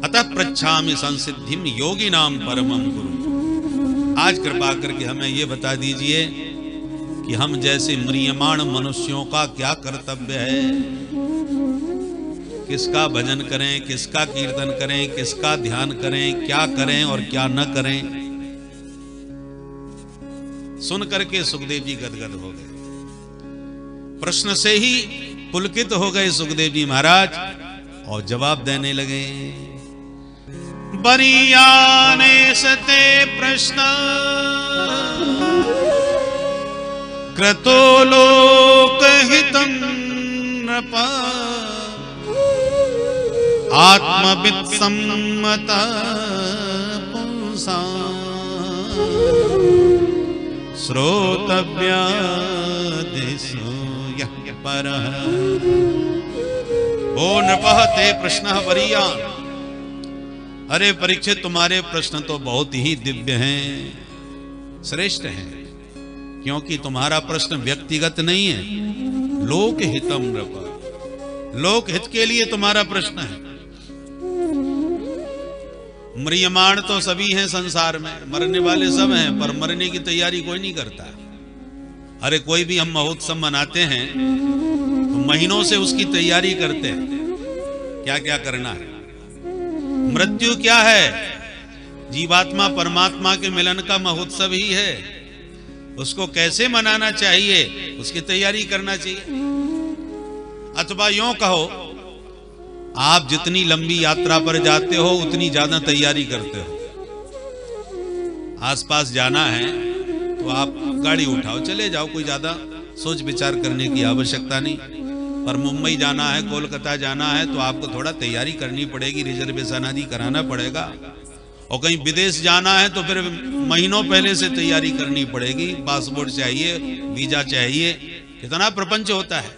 अतः पृच्छामि संसिद्धिम योगिनाम परमं गुरु। आज कृपा करके हमें ये बता दीजिए कि हम जैसे म्रियमाण मनुष्यों का क्या कर्तव्य है, किसका भजन करें, किसका कीर्तन करें, किसका ध्यान करें, क्या करें और क्या न करें। सुन करके सुखदेव जी गदगद हो गए, प्रश्न से ही पुलकित हो गए सुखदेव जी महाराज और जवाब देने लगे। बरियाने सते प्रश्न क्रतो लोकहितं नृप आत्मवित् सम्मत पुंसा श्रोतव्या दिशो यः परः। ओ नृपः ते प्रश्नः वरीयान्। अरे परीक्षित, तुम्हारे प्रश्न तो बहुत ही दिव्य हैं, श्रेष्ठ हैं, क्योंकि तुम्हारा प्रश्न व्यक्तिगत नहीं है, लोकहितम नृप, लोकहित के लिए तुम्हारा प्रश्न है। म्रियमाण तो सभी हैं संसार में, मरने वाले सब हैं, पर मरने की तैयारी कोई नहीं करता। अरे कोई भी हम महोत्सव मनाते हैं तो महीनों से उसकी तैयारी करते हैं, क्या क्या करना है। मृत्यु क्या है? जीवात्मा परमात्मा के मिलन का महोत्सव ही है। उसको कैसे मनाना चाहिए, उसकी तैयारी करना चाहिए। अथवा यूं कहो, आप जितनी लंबी यात्रा पर जाते हो उतनी ज्यादा तैयारी करते हो। आसपास जाना है तो आप गाड़ी उठाओ, चले जाओ, कोई ज्यादा सोच विचार करने की आवश्यकता नहीं। पर मुंबई जाना है, कोलकाता जाना है तो आपको थोड़ा तैयारी करनी पड़ेगी, रिजर्वेशन आदि कराना पड़ेगा। और कहीं विदेश जाना है तो फिर महीनों पहले से तैयारी करनी पड़ेगी, पासपोर्ट चाहिए, वीजा चाहिए, कितना प्रपंच होता है।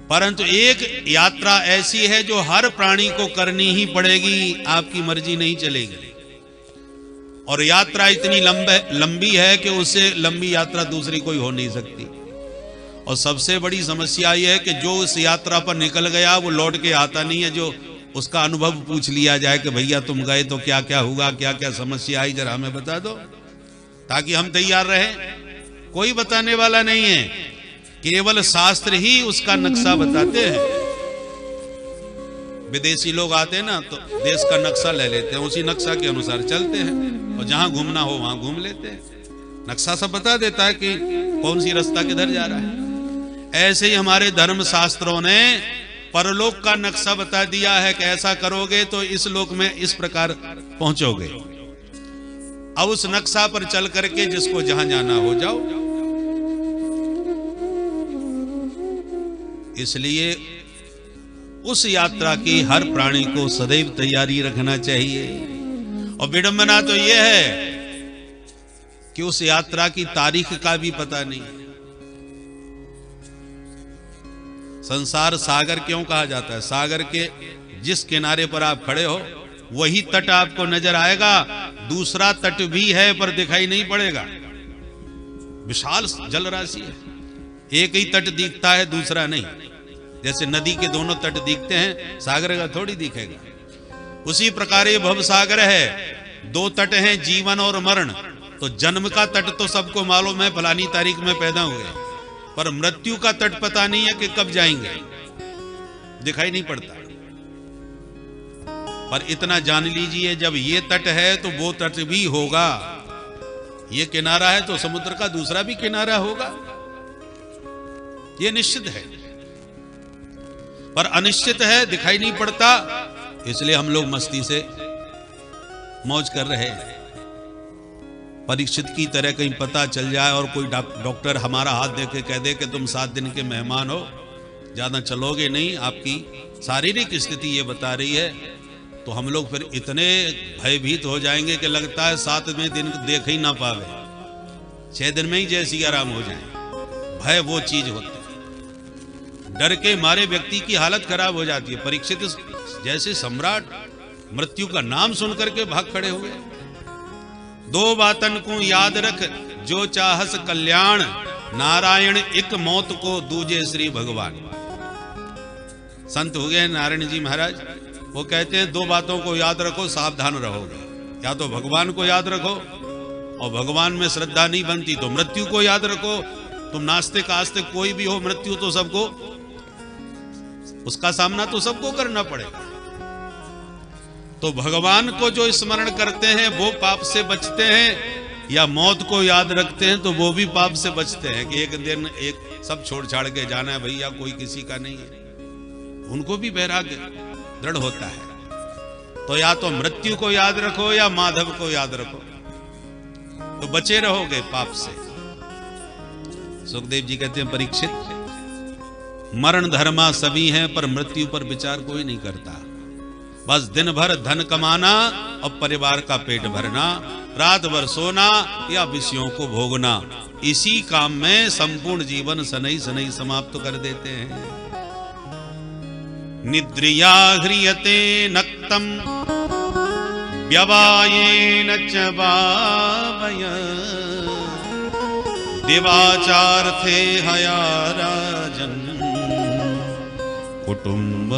परंतु एक यात्रा ऐसी है जो हर प्राणी को करनी ही पड़ेगी, आपकी मर्जी नहीं चलेगी। और यात्रा इतनी लंबी है कि उससे लंबी यात्रा दूसरी कोई हो नहीं सकती। और सबसे बड़ी समस्या यह है कि जो उस यात्रा पर निकल गया वो लौट के आता नहीं है। जो उसका अनुभव पूछ लिया जाए कि भैया तुम गए तो क्या क्या हुआ, क्या क्या समस्या आई, जरा हमें बता दो, ताकि हम तैयार रहें। कोई बताने वाला नहीं है, केवल शास्त्र ही उसका नक्शा बताते हैं। विदेशी लोग आते हैं ना तो देश का नक्शा ले लेते हैं, उसी नक्शा के अनुसार चलते हैं और जहां घूमना हो वहां घूम लेते हैं। नक्शा सब बता देता है कि कौन सी रास्ता किधर जा रहा है। ऐसे ही हमारे धर्म शास्त्रों ने परलोक का नक्शा बता दिया है कि ऐसा करोगे तो इस लोक में इस प्रकार पहुंचोगे। अब उस नक्शा पर चल करके जिसको जहां जाना हो जाओ। इसलिए उस यात्रा की हर प्राणी को सदैव तैयारी रखना चाहिए। और विडंबना तो यह है कि उस यात्रा की तारीख का भी पता नहीं। संसार सागर क्यों कहा जाता है? सागर के जिस किनारे पर आप खड़े हो वही तट आपको नजर आएगा, दूसरा तट भी है पर दिखाई नहीं पड़ेगा। विशाल जल राशि है, एक ही तट दिखता है, दूसरा नहीं। जैसे नदी के दोनों तट दिखते हैं, सागर का थोड़ी दिखेगा। उसी प्रकार ये भव सागर है, दो तट हैं, जीवन और मरण। तो जन्म का तट तो सबको मालूम है, फलानी तारीख में पैदा हुए, पर मृत्यु का तट पता नहीं है कि कब जाएंगे, दिखाई नहीं पड़ता। पर इतना जान लीजिए, जब ये तट है तो वो तट भी होगा। ये किनारा है तो समुद्र का दूसरा भी किनारा होगा, ये निश्चित है। पर अनिश्चित है, दिखाई नहीं पड़ता, इसलिए हम लोग मस्ती से मौज कर रहे हैं। परीक्षित की तरह कहीं पता चल जाए और कोई डॉक्टर हमारा हाथ देके कह दे कि तुम 7 दिन के मेहमान हो, ज्यादा चलोगे नहीं, आपकी शारीरिक स्थिति ये बता रही है, तो हम लोग फिर इतने भयभीत हो जाएंगे कि लगता है 7वें दिन देख ही ना पावे, 6 दिन में ही जैसी आराम हो जाए। भय वो चीज होती है, डर के मारे व्यक्ति की हालत खराब हो जाती है। परीक्षित जैसे सम्राट मृत्यु का नाम सुनकर के भाग खड़े हुए। 2 बातन को याद रख, जो चाहस कल्याण, नारायण एक मौत को दूजे श्री भगवान। संत हो गए हैं नारायण जी महाराज, वो कहते हैं 2 बातों को याद रखो, सावधान रहोगे। या तो भगवान को याद रखो, और भगवान में श्रद्धा नहीं बनती तो मृत्यु को याद रखो। तुम नास्तिक आस्तिक कोई भी हो, मृत्यु तो सबको, उसका सामना तो सबको करना पड़ेगा। तो भगवान को जो स्मरण करते हैं वो पाप से बचते हैं, या मौत को याद रखते हैं तो वो भी पाप से बचते हैं कि एक दिन एक सब छोड़ छाड़ के जाना है भैया, कोई किसी का नहीं है। उनको भी वैराग्य दृढ़ होता है। तो या तो मृत्यु को याद रखो या माधव को याद रखो, तो बचे रहोगे पाप से। सुखदेव जी कहते हैं परीक्षित, मरण धर्मा सभी हैं पर मृत्यु पर विचार कोई नहीं करता। बस दिन भर धन कमाना और परिवार का पेट भरना, रात भर सोना या विषयों को भोगना, इसी काम में संपूर्ण जीवन सनई सनई समाप्त कर देते हैं। निद्रिया ह्रियते नक्तम व्यवायेन च वावय दिवाचार्थे हया राजन् कुटुंब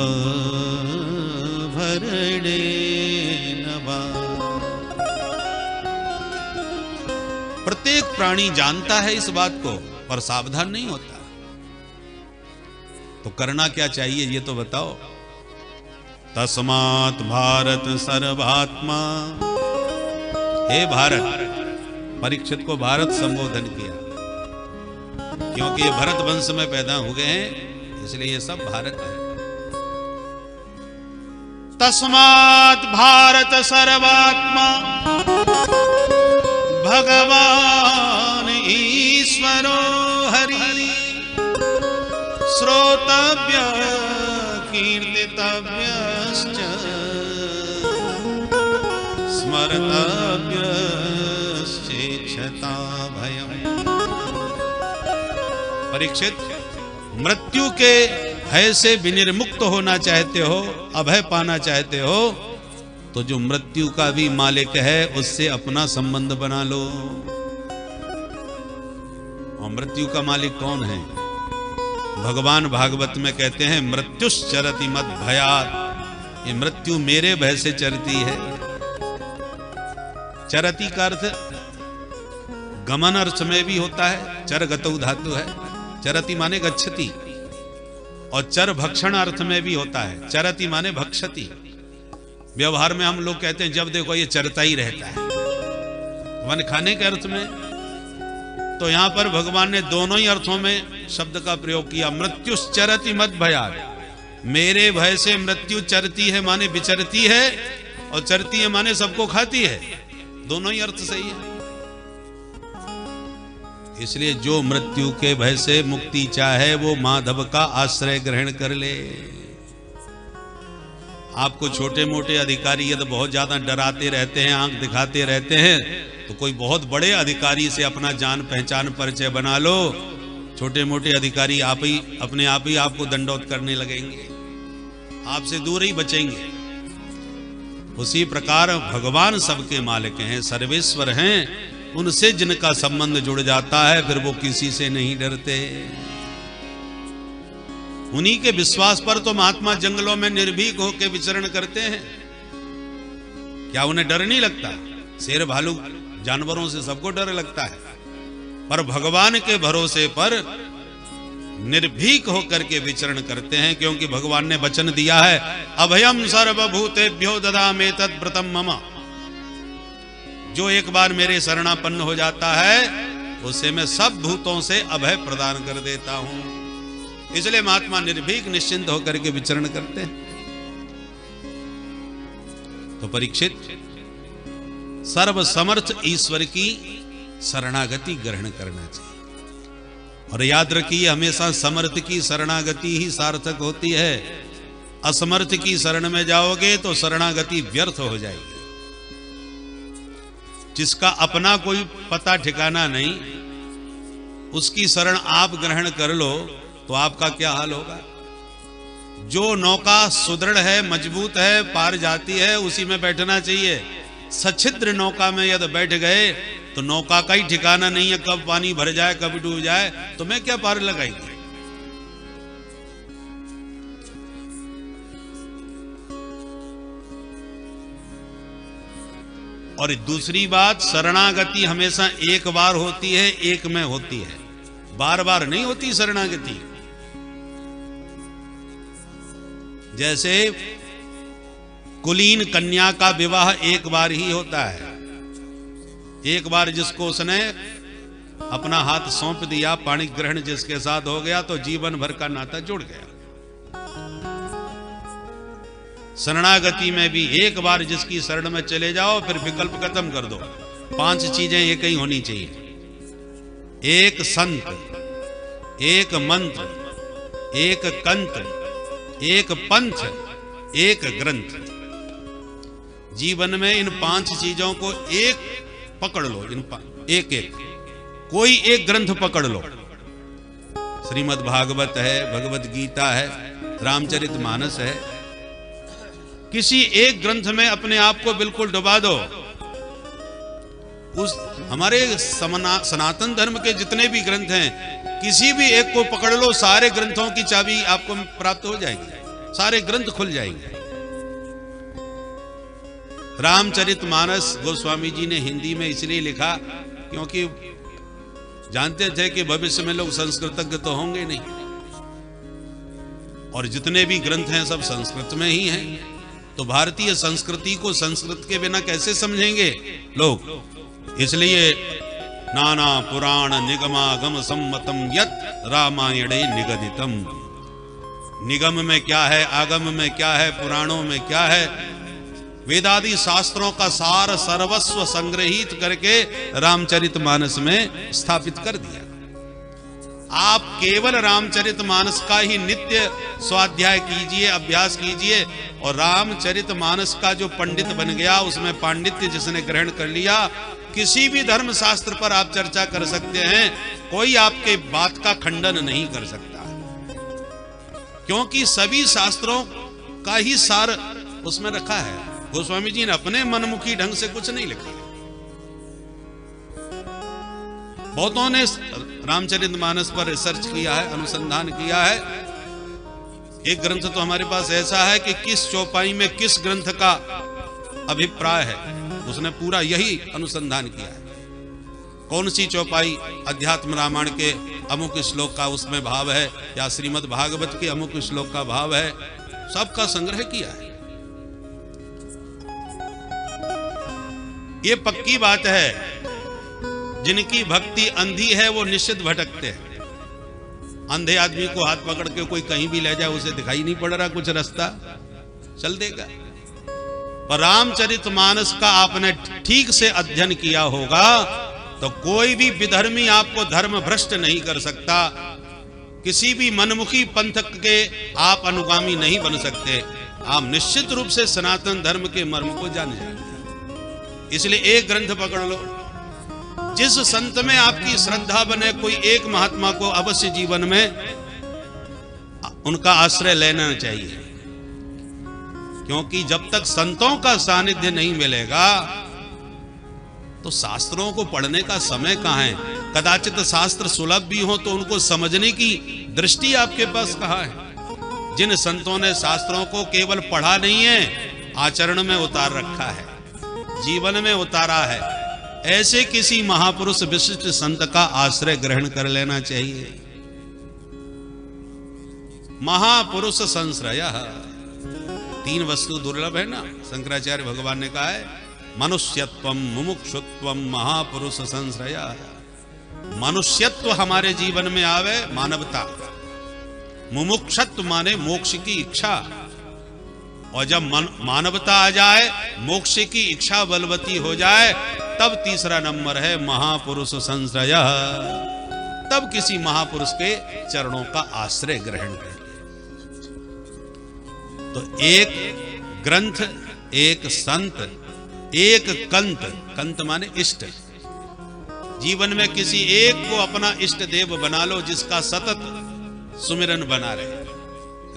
भरणे नवा। प्रत्येक प्राणी जानता है इस बात को, पर सावधान नहीं होता। तो करना क्या चाहिए ये तो बताओ। तस्मात् भारत सर्वात्मा, हे भारत, परीक्षित को भारत संबोधन किया क्योंकि ये भरत वंश में पैदा हो गए हैं, इसलिए ये सब भारत है। तस्मात् भारत सर्वात्मा भगवान ईश्वरो हरि श्रोतव्य कीर्तितव्यश्च स्मर्तव्यश्चेक्षता भयम्। परीक्षित, मृत्यु के भय से विनिर्मुक्त होना चाहते हो, अभय पाना चाहते हो, तो जो मृत्यु का भी मालिक है उससे अपना संबंध बना लो। और मृत्यु का मालिक कौन है? भगवान भागवत में कहते हैं मृत्युश्चरति मद भयात्, ये मृत्यु मेरे भय से चरती है। चरति का अर्थ गमन अर्थ में भी होता है, चर गतौ धातु है, चरति माने गच्छति, और चर भक्षण अर्थ में भी होता है, चरति माने भक्षति। व्यवहार में हम लोग कहते हैं जब देखो ये चरता ही रहता है, वन खाने के अर्थ में। तो यहां पर भगवान ने दोनों ही अर्थों में शब्द का प्रयोग किया। मृत्युश्चरति मद भयात्, मेरे भय से मृत्यु चरती है माने विचरती है, और चरती है माने सबको खाती है, दोनों ही अर्थ सही है। इसलिए जो मृत्यु के भय से मुक्ति चाहे वो माधव का आश्रय ग्रहण कर ले। आपको छोटे मोटे अधिकारी यदि बहुत ज्यादा डराते रहते हैं, आंख दिखाते रहते हैं, तो कोई बहुत बड़े अधिकारी से अपना जान पहचान परिचय बना लो। छोटे मोटे अधिकारी आप ही अपने आप ही आपको दंडौत करने लगेंगे, आपसे दूर ही बचेंगे। उसी प्रकार भगवान सबके मालिक हैं, सर्वेश्वर हैं, उनसे जिनका संबंध जुड़ जाता है फिर वो किसी से नहीं डरते। उन्हीं के विश्वास पर तो महात्मा जंगलों में निर्भीक होकर विचरण करते हैं। क्या उन्हें डर नहीं लगता? शेर भालू जानवरों से सबको डर लगता है, पर भगवान के भरोसे पर निर्भीक होकर के विचरण करते हैं, क्योंकि भगवान ने वचन दिया है अभयम सर्वभूतेभ्यो ददामि तद्व्रतम मम। जो एक बार मेरे शरणापन्न हो जाता है उसे मैं सब भूतों से अभय प्रदान कर देता हूं। इसलिए महात्मा निर्भीक निश्चिंत होकर के विचरण करते हैं। तो परीक्षित, सर्व समर्थ ईश्वर की शरणागति ग्रहण करना चाहिए। और याद रखिए, हमेशा समर्थ की शरणागति ही सार्थक होती है। असमर्थ की शरण में जाओगे तो शरणागति व्यर्थ हो जाएगी। जिसका अपना कोई पता ठिकाना नहीं, उसकी शरण आप ग्रहण कर लो तो आपका क्या हाल होगा? जो नौका सुदृढ़ है, मजबूत है, पार जाती है, उसी में बैठना चाहिए। सच्छिद्र नौका में यदि बैठ गए तो नौका का ही ठिकाना नहीं है, कब पानी भर जाए कब डूब जाए, तो मैं क्या पार लगाएंगे। और दूसरी बात, शरणागति हमेशा एक बार होती है, एक में होती है, बार बार नहीं होती शरणागति। जैसे कुलीन कन्या का विवाह एक बार ही होता है। एक बार जिसको उसने अपना हाथ सौंप दिया, पाणी ग्रहण जिसके साथ हो गया, तो जीवन भर का नाता जुड़ गया। शरणागति में भी एक बार जिसकी शरण में चले जाओ, फिर विकल्प खत्म कर दो। 5 चीजें एक ही होनी चाहिए। एक संत, एक मंत्र, एक कंत्र, एक पंथ, एक ग्रंथ। जीवन में इन 5 चीजों को एक पकड़ लो। एक एक कोई एक ग्रंथ पकड़ लो। श्रीमद् भागवत है, भगवत गीता है, रामचरितमानस है। किसी एक ग्रंथ में अपने आप को बिल्कुल डुबा दो। उस हमारे सनातन धर्म के जितने भी ग्रंथ हैं, किसी भी एक को पकड़ लो, सारे ग्रंथों की चाबी आपको प्राप्त हो जाएगी, सारे ग्रंथ खुल जाएंगे। रामचरितमानस गोस्वामी जी ने हिंदी में इसलिए लिखा क्योंकि जानते थे कि भविष्य में लोग संस्कृतज्ञ तो होंगे नहीं, और जितने भी ग्रंथ हैं सब संस्कृत में ही हैं। तो भारतीय संस्कृति को संस्कृत के बिना कैसे समझेंगे लोग? इसलिए नाना पुराण निगमागम सम्मतम यत् रामायणे निगदितम। निगम में क्या है, आगम में क्या है, पुराणों में क्या है, वेदादि शास्त्रों का सार सर्वस्व संग्रहित करके रामचरितमानस में स्थापित कर दिया। आप केवल रामचरितमानस का ही नित्य स्वाध्याय कीजिए, अभ्यास कीजिए, और रामचरितमानस का जो पंडित बन गया, उसमें पांडित्य जिसने ग्रहण कर लिया, किसी भी धर्म शास्त्र पर आप चर्चा कर सकते हैं, कोई आपके बात का खंडन नहीं कर सकता, क्योंकि सभी शास्त्रों का ही सार उसमें रखा है। गोस्वामी जी ने अपने मनमुखी ढंग से कुछ नहीं लिखा। बहुतों ने रामचरितमानस पर रिसर्च किया है, अनुसंधान किया है। एक ग्रंथ तो हमारे पास ऐसा है कि किस चौपाई में किस ग्रंथ का अभिप्राय है, उसने पूरा यही अनुसंधान किया है। कौन सी चौपाई अध्यात्म रामायण के अमुक श्लोक का उसमें भाव है, या श्रीमद् भागवत के अमुक श्लोक का भाव है, सबका संग्रह किया है। ये पक्की बात है, जिनकी भक्ति अंधी है वो निश्चित भटकते हैं। अंधे आदमी को हाथ पकड़ के कोई कहीं भी ले जाए, उसे दिखाई नहीं पड़ रहा कुछ रास्ता, चल देगा। पर रामचरितमानस का आपने ठीक से अध्ययन किया होगा तो कोई भी विधर्मी आपको धर्म भ्रष्ट नहीं कर सकता। किसी भी मनमुखी पंथ के आप अनुगामी नहीं बन सकते। आप निश्चित रूप से सनातन धर्म के मर्म को जान जाएंगे। इसलिए एक ग्रंथ पकड़ लो, जिस संत में आपकी श्रद्धा बने, कोई एक महात्मा को अवश्य जीवन में उनका आश्रय लेना चाहिए, क्योंकि जब तक संतों का सानिध्य नहीं मिलेगा तो शास्त्रों को पढ़ने का समय कहां है। कदाचित शास्त्र सुलभ भी हो तो उनको समझने की दृष्टि आपके पास कहां है। जिन संतों ने शास्त्रों को केवल पढ़ा नहीं है, आचरण में उतार रखा है, जीवन में उतारा है, ऐसे किसी महापुरुष विशिष्ट संत का आश्रय ग्रहण कर लेना चाहिए। महापुरुष संश्रयः, 3 वस्तु दुर्लभ है ना, शंकराचार्य भगवान ने कहा है, मनुष्यत्वम मुमुक्षुत्वम महापुरुष संश्रयः। मनुष्यत्व हमारे जीवन में आवे, मानवता। मुमुक्षत्व माने मोक्ष की इच्छा, और जब मानवता आ जाए, मोक्ष की इच्छा बलवती हो जाए, तब तीसरा नंबर है महापुरुष संश्रयः। तब किसी महापुरुष के चरणों का आश्रय ग्रहण करें। तो एक ग्रंथ, एक संत, एक कंत, कंत माने इष्ट। जीवन में किसी एक को अपना इष्ट देव बना लो, जिसका सतत सुमिरन बना रहे।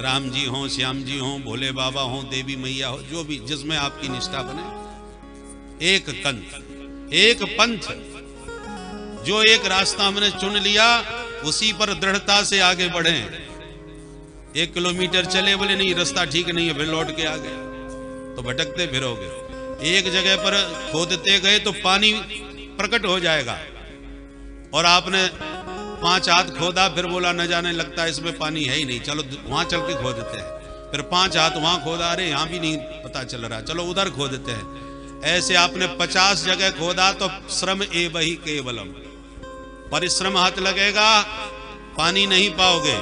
राम जी हो, श्याम जी हो, भोले बाबा हो, देवी मैया हो, जो भी जिसमें आपकी निष्ठा बने। एक कंत, एक पंथ, जो एक रास्ता हमने चुन लिया उसी पर दृढ़ता से आगे बढ़े। 1 किलोमीटर चले, बोले नहीं रास्ता ठीक नहीं है, फिर लौट के आ गए तो भटकते फिरोगे। एक जगह पर खोदते गए तो पानी प्रकट हो जाएगा, और आपने 5 हाथ खोदा, फिर बोला न जाने लगता है इसमें पानी है ही नहीं, चलो वहां चल के खोदते हैं। फिर 5 हाथ वहां खोदा, अरे यहां भी नहीं पता चल रहा, चलो उधर खोदते हैं। ऐसे आपने 50 जगह खोदा तो श्रम एवहि केवलम, परिश्रम हाथ लगेगा, पानी नहीं पाओगे।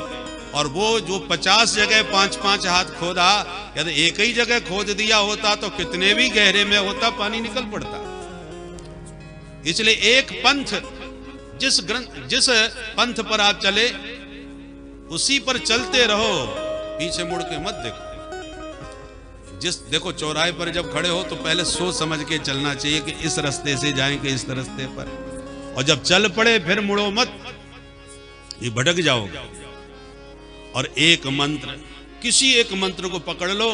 और वो जो 50 जगह 5-5 हाथ खोदा, यदि एक ही जगह खोद दिया होता तो कितने भी गहरे में होता पानी निकल पड़ता। इसलिए एक पंथ, जिस पंथ पर आप चले उसी पर चलते रहो, पीछे मुड़ के मत देखो। देखो चौराहे पर जब खड़े हो तो पहले सोच समझ के चलना चाहिए कि इस रास्ते से जाएंगे, इस रास्ते पर, और जब चल पड़े फिर मुड़ो मत, ये भटक जाओगे। और एक मंत्र, किसी एक मंत्र को पकड़ लो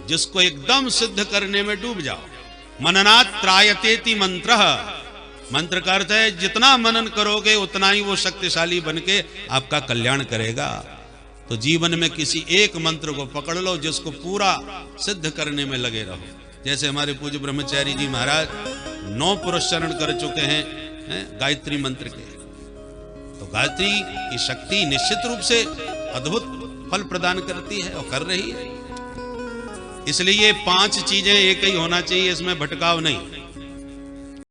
जिसको एकदम सिद्ध करने में डूब जाओ। मननात् त्रायतेति मंत्रः, मंत्र का अर्थ है जितना मनन करोगे उतना ही वो शक्तिशाली बनके आपका कल्याण करेगा। तो जीवन में किसी एक मंत्र को पकड़ लो जिसको पूरा सिद्ध करने में लगे रहो। जैसे हमारे पूज्य ब्रह्मचारी जी महाराज 9 पुरस्चरण कर चुके हैं गायत्री मंत्र के, तो गायत्री की शक्ति निश्चित रूप से अद्भुत फल प्रदान करती है और कर रही है। इसलिए ये 5 चीजें एक ही होना चाहिए, इसमें भटकाव नहीं।